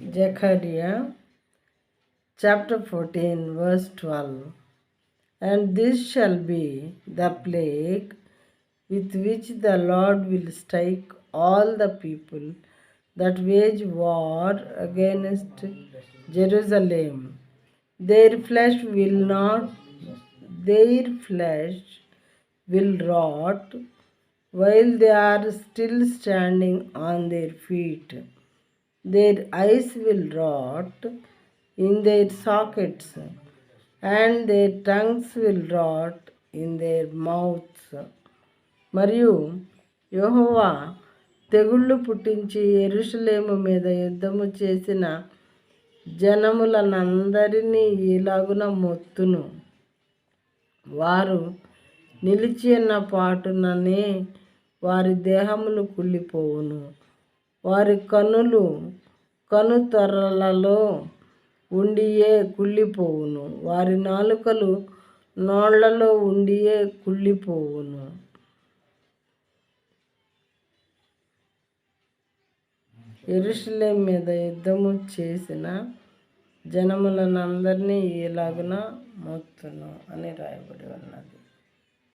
Zechariah chapter 14 verse 12. And this shall be the plague with which the Lord will strike all the people that wage war against Jerusalem. Their flesh will rot while they are still standing on their feet. Their eyes will rot in their sockets, and their tongues will rot in their mouths. మరియు యెహోవా తెగుళ్ళు పుట్టించి యెరూషలేము మీద యుద్ధము చేసిన జనములనందరినీ ఇలాగున మొత్తును. వారు నిలిచి ఉన్న పాటుననే వారి దేహములు కుళ్ళిపోవును. వారి కనుతొరలలో ఉండియే కుళ్ళిపోవును. వారి నాలుకలు నోళ్లలో ఉండియే కుళ్ళిపోవును. యెరూషలేం మీద యుద్ధము చేసిన జనములనందరినీ ఇలాగున మొత్తును అని రాయబడి ఉన్నది.